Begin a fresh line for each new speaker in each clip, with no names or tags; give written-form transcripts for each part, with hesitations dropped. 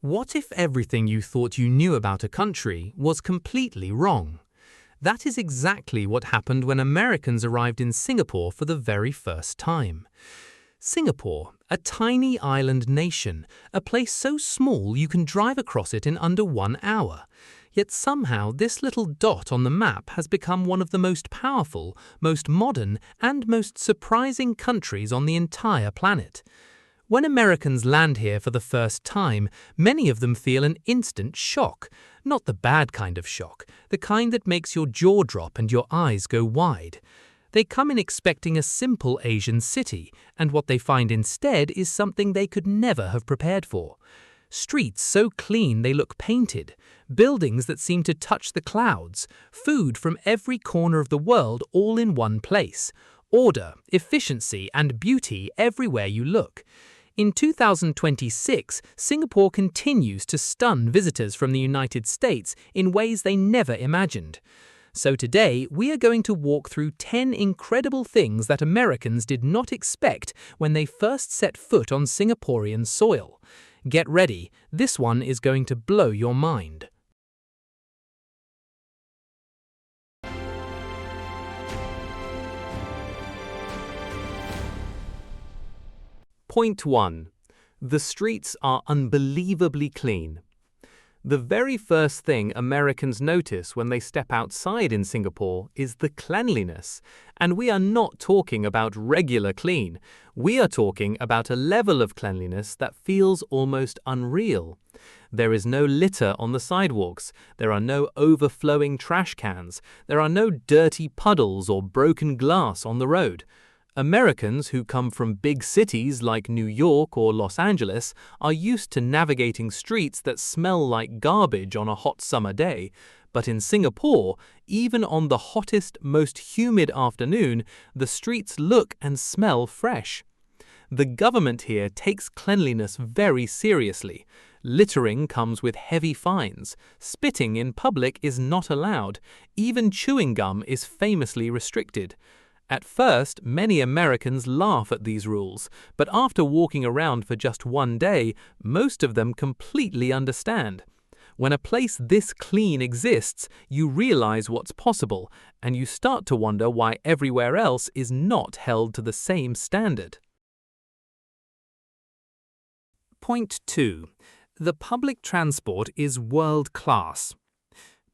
What if everything you thought you knew about a country was completely wrong? That is exactly what happened when Americans arrived in Singapore for the very first time. Singapore, a tiny island nation, a place so small you can drive across it in under 1 hour. Yet somehow this little dot on the map has become one of the most powerful, most modern, and most surprising countries on the entire planet. When Americans land here for the first time, many of them feel an instant shock. Not the bad kind of shock, the kind that makes your jaw drop and your eyes go wide. They come in expecting a simple Asian city, and what they find instead is something they could never have prepared for. Streets so clean they look painted, buildings that seem to touch the clouds, food from every corner of the world all in one place, order, efficiency, and beauty everywhere you look. In 2026, Singapore continues to stun visitors from the United States in ways they never imagined. So today, we are going to walk through 10 incredible things that Americans did not expect when they first set foot on Singaporean soil. Get ready, this one is going to blow your mind. Point 1. The streets are unbelievably clean. The very first thing Americans notice when they step outside in Singapore is the cleanliness. And we are not talking about regular clean. We are talking about a level of cleanliness that feels almost unreal. There is no litter on the sidewalks. There are no overflowing trash cans. There are no dirty puddles or broken glass on the road. Americans who come from big cities like New York or Los Angeles are used to navigating streets that smell like garbage on a hot summer day. But in Singapore, even on the hottest, most humid afternoon, the streets look and smell fresh. The government here takes cleanliness very seriously. Littering comes with heavy fines. Spitting in public is not allowed. Even chewing gum is famously restricted. At first, many Americans laugh at these rules, but after walking around for just one day, most of them completely understand. When a place this clean exists, you realize what's possible, and you start to wonder why everywhere else is not held to the same standard. Point 2. The public transport is world-class.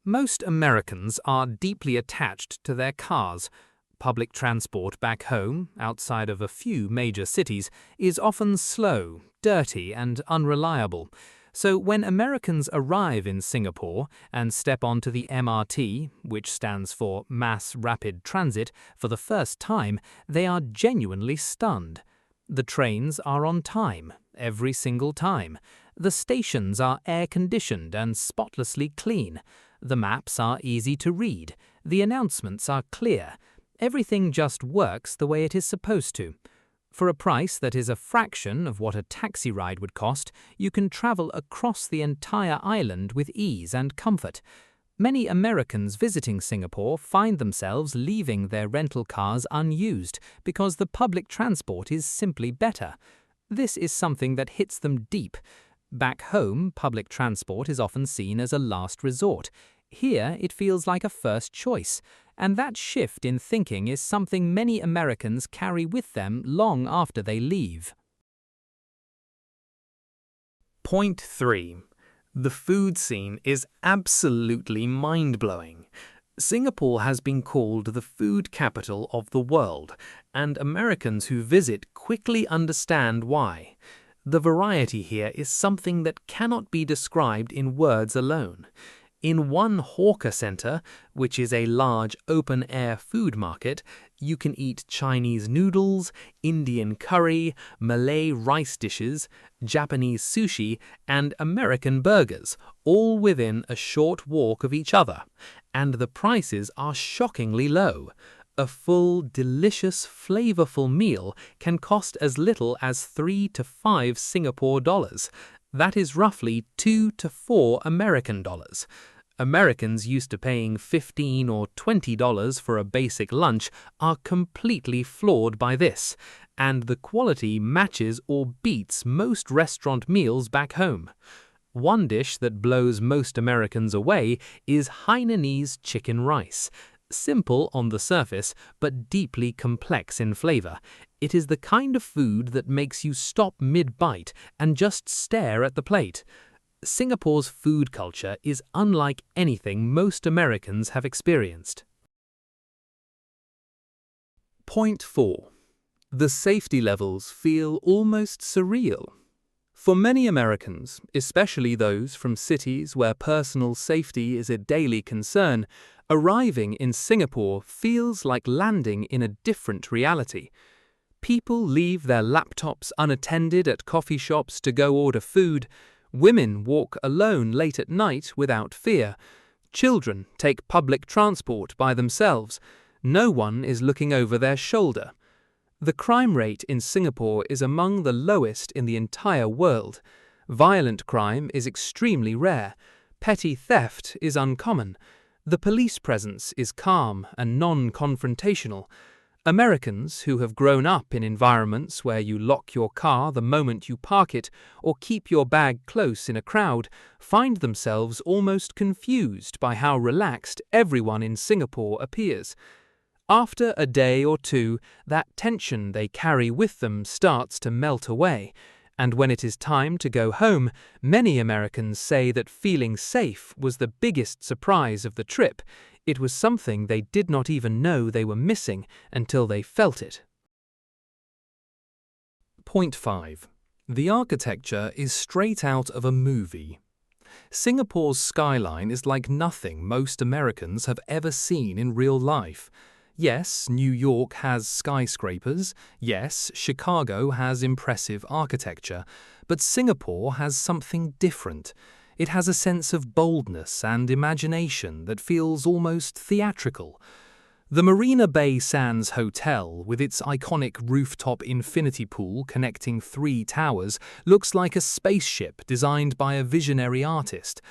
Most Americans are deeply attached to their cars. Public transport back home, outside of a few major cities, is often slow, dirty, and unreliable. So when Americans arrive in Singapore and step onto the MRT, which stands for Mass Rapid Transit, for the first time, they are genuinely stunned. The trains are on time, every single time. The stations are air-conditioned and spotlessly clean. The maps are easy to read. The announcements are clear. Everything just works the way it is supposed to. For a price that is a fraction of what a taxi ride would cost, you can travel across the entire island with ease and comfort. Many Americans visiting Singapore find themselves leaving their rental cars unused because the public transport is simply better. This is something that hits them deep. Back home, public transport is often seen as a last resort. Here, it feels like a first choice. And that shift in thinking is something many Americans carry with them long after they leave. Point 3. The food scene is absolutely mind-blowing. Singapore has been called the food capital of the world, and Americans who visit quickly understand why. The variety here is something that cannot be described in words alone. In one hawker center, which is a large open-air food market, you can eat Chinese noodles, Indian curry, Malay rice dishes, Japanese sushi, and American burgers, all within a short walk of each other. And the prices are shockingly low. A full, delicious, flavorful meal can cost as little as 3 to 5 Singapore dollars. That is roughly 2 to 4 American dollars. Americans used to paying $15 or $20 for a basic lunch are completely floored by this, and the quality matches or beats most restaurant meals back home. One dish that blows most Americans away is Hainanese chicken rice. Simple on the surface, but deeply complex in flavor. It is the kind of food that makes you stop mid-bite and just stare at the plate. Singapore's food culture is unlike anything most Americans have experienced. Point 4. The safety levels feel almost surreal. For many Americans, especially those from cities where personal safety is a daily concern, arriving in Singapore feels like landing in a different reality. People leave their laptops unattended at coffee shops to go order food. Women walk alone late at night without fear. Children take public transport by themselves. No one is looking over their shoulder. The crime rate in Singapore is among the lowest in the entire world. Violent crime is extremely rare. Petty theft is uncommon. The police presence is calm and non-confrontational. Americans who have grown up in environments where you lock your car the moment you park it or keep your bag close in a crowd find themselves almost confused by how relaxed everyone in Singapore appears. After a day or two, that tension they carry with them starts to melt away, and when it is time to go home, many Americans say that feeling safe was the biggest surprise of the trip. It was something they did not even know they were missing until they felt it. Point 5. The architecture is straight out of a movie. Singapore's skyline is like nothing most Americans have ever seen in real life. Yes, New York has skyscrapers. Yes, Chicago has impressive architecture. But Singapore has something different. It has a sense of boldness and imagination that feels almost theatrical. The Marina Bay Sands Hotel, with its iconic rooftop infinity pool connecting 3 towers, looks like a spaceship designed by a visionary artist.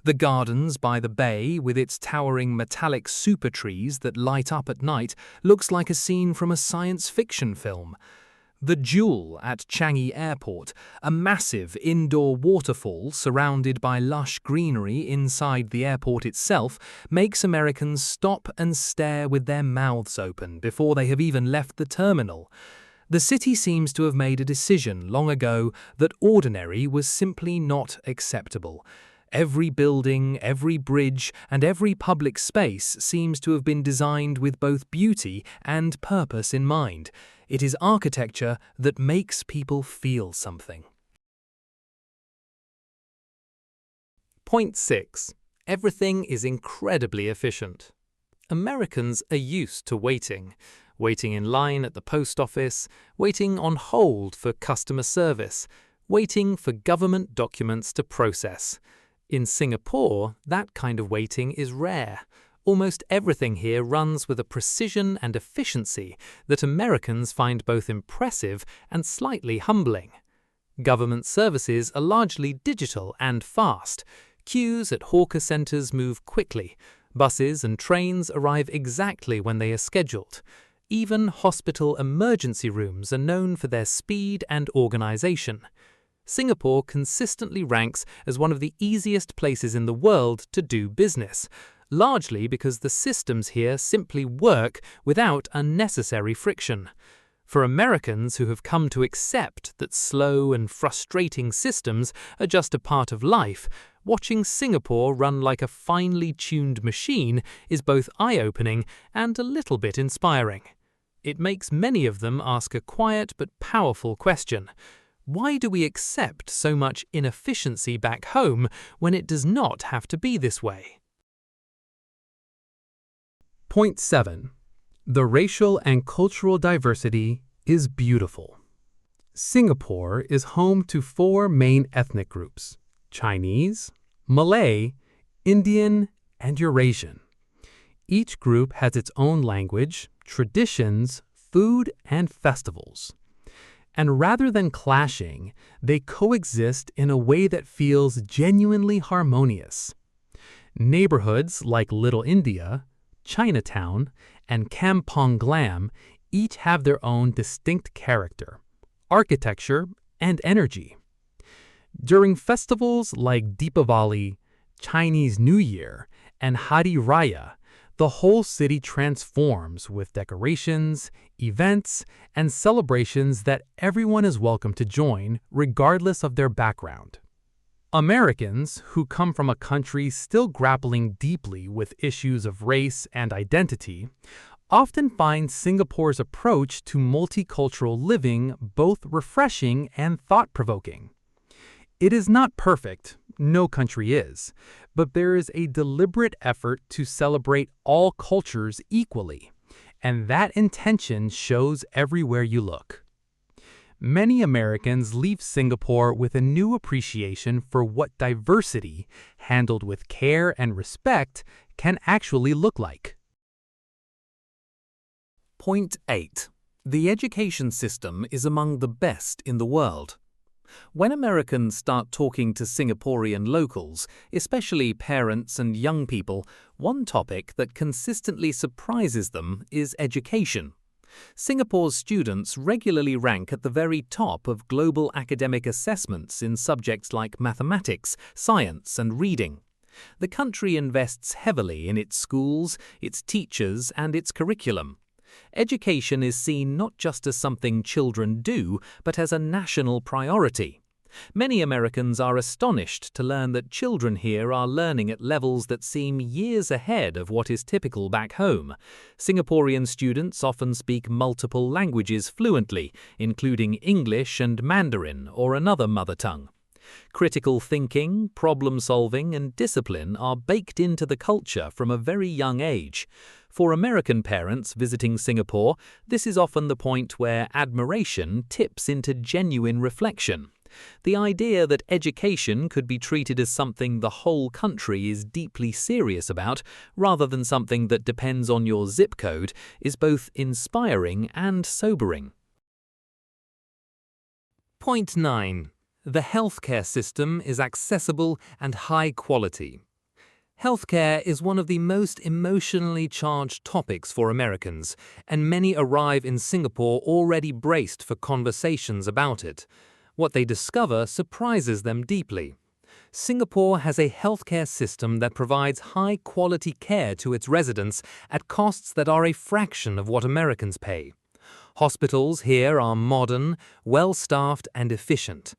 The gardens by the bay, with its towering metallic super trees that light up at night, looks like a scene from a science fiction film. The Jewel at Changi Airport, a massive indoor waterfall surrounded by lush greenery inside the airport itself, makes Americans stop and stare with their mouths open before they have even left the terminal. The city seems to have made a decision long ago that ordinary was simply not acceptable. Every building, every bridge, and every public space seems to have been designed with both beauty and purpose in mind. It is architecture that makes people feel something. Point 6. Everything is incredibly efficient. Americans are used to waiting in line at the post office, waiting on hold for customer service, waiting for government documents to process. In Singapore, that kind of waiting is rare. Almost everything here runs with a precision and efficiency that Americans find both impressive and slightly humbling. Government services are largely digital and fast. Queues at hawker centres move quickly. Buses and trains arrive exactly when they are scheduled. Even hospital emergency rooms are known for their speed and organisation. Singapore consistently ranks as one of the easiest places in the world to do business, largely because the systems here simply work without unnecessary friction. For Americans who have come to accept that slow and frustrating systems are just a part of life, watching Singapore run like a finely tuned machine is both eye-opening and a little bit inspiring. It makes many of them ask a quiet but powerful question. Why do we accept so much inefficiency back home when it does not have to be this way? Point 7. The racial and cultural diversity is beautiful. Singapore is home to 4 main ethnic groups: Chinese, Malay, Indian, and Eurasian. Each group has its own language, traditions, food, and festivals. And rather than clashing, they coexist in a way that feels genuinely harmonious. Neighborhoods like Little India, Chinatown, and Kampong Glam each have their own distinct character, architecture, and energy. During festivals like Deepavali, Chinese New Year, and Hari Raya, the whole city transforms with decorations, events, and celebrations that everyone is welcome to join, regardless of their background. Americans, who come from a country still grappling deeply with issues of race and identity, often find Singapore's approach to multicultural living both refreshing and thought-provoking. It is not perfect, no country is, but there is a deliberate effort to celebrate all cultures equally, and that intention shows everywhere you look. Many Americans leave Singapore with a new appreciation for what diversity, handled with care and respect, can actually look like.
Point 8. The education system is among the best in the world. When Americans start talking to Singaporean locals, especially parents and young people, one topic that consistently surprises them is education. Singapore's students regularly rank at the very top of global academic assessments in subjects like mathematics, science, and reading. The country invests heavily in its schools, its teachers, and its curriculum. Education is seen not just as something children do, but as a national priority. Many Americans are astonished to learn that children here are learning at levels that seem years ahead of what is typical back home. Singaporean students often speak multiple languages fluently, including English and Mandarin or another mother tongue. Critical thinking, problem-solving, and discipline are baked into the culture from a very young age. For American parents visiting Singapore, this is often the point where admiration tips into genuine reflection. The idea that education could be treated as something the whole country is deeply serious about, rather than something that depends on your zip code, is both inspiring and sobering.
Point 9. The healthcare system is accessible and high quality. Healthcare is one of the most emotionally charged topics for Americans, and many arrive in Singapore already braced for conversations about it. What they discover surprises them deeply. Singapore has a healthcare system that provides high-quality care to its residents at costs that are a fraction of what Americans pay. Hospitals here are modern, well-staffed, and efficient.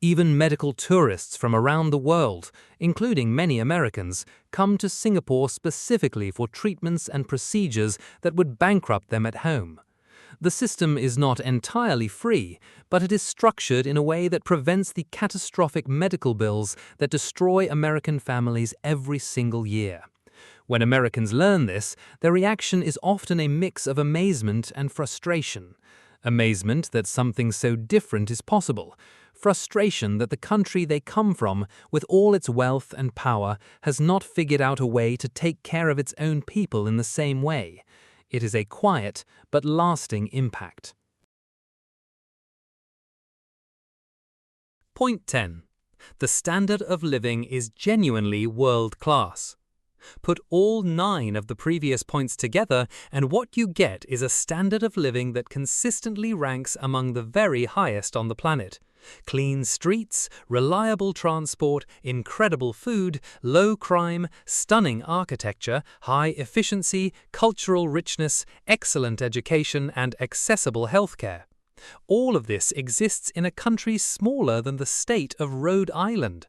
Even medical tourists from around the world, including many Americans, come to Singapore specifically for treatments and procedures that would bankrupt them at home. The system is not entirely free, but it is structured in a way that prevents the catastrophic medical bills that destroy American families every single year. When Americans learn this, their reaction is often a mix of amazement and frustration. Amazement that something so different is possible. Frustration that the country they come from, with all its wealth and power, has not figured out a way to take care of its own people in the same way. It is a quiet but lasting impact. Point 10. The standard of living is genuinely world-class. Put all 9 of the previous points together, and what you get is a standard of living that consistently ranks among the very highest on the planet. Clean streets, reliable transport, incredible food, low crime, stunning architecture, high efficiency, cultural richness, excellent education, and accessible healthcare. All of this exists in a country smaller than the state of Rhode Island.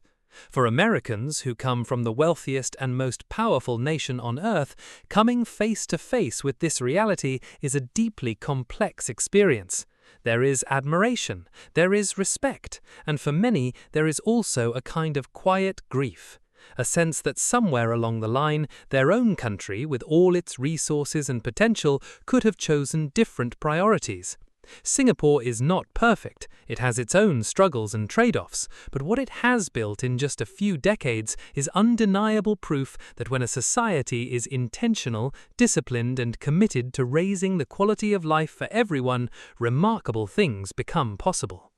For Americans who come from the wealthiest and most powerful nation on earth, coming face to face with this reality is a deeply complex experience. There is admiration, there is respect, and for many there is also a kind of quiet grief, a sense that somewhere along the line their own country, with all its resources and potential, could have chosen different priorities. Singapore is not perfect, it has its own struggles and trade-offs, but what it has built in just a few decades is undeniable proof that when a society is intentional, disciplined, and committed to raising the quality of life for everyone, remarkable things become possible.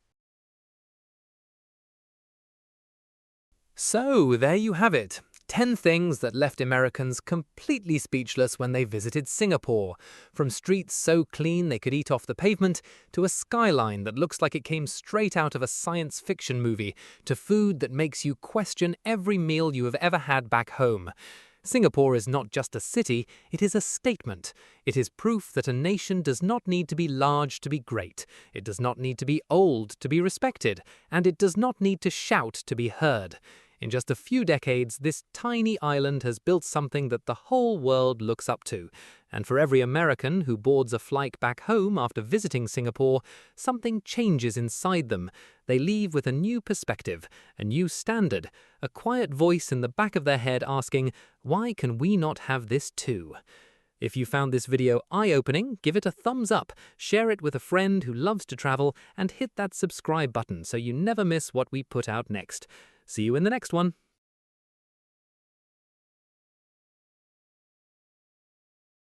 So, there you have it. 10 things that left Americans completely speechless when they visited Singapore. From streets so clean they could eat off the pavement, to a skyline that looks like it came straight out of a science fiction movie, to food that makes you question every meal you have ever had back home. Singapore is not just a city, it is a statement. It is proof that a nation does not need to be large to be great. It does not need to be old to be respected. And it does not need to shout to be heard. In just a few decades, this tiny island has built something that the whole world looks up to. And for every American who boards a flight back home after visiting Singapore, something changes inside them. They leave with a new perspective, a new standard, a quiet voice in the back of their head asking, why can we not have this too? If you found this video eye-opening, give it a thumbs up, share it with a friend who loves to travel, and hit that subscribe button so you never miss what we put out next. See you in the next one.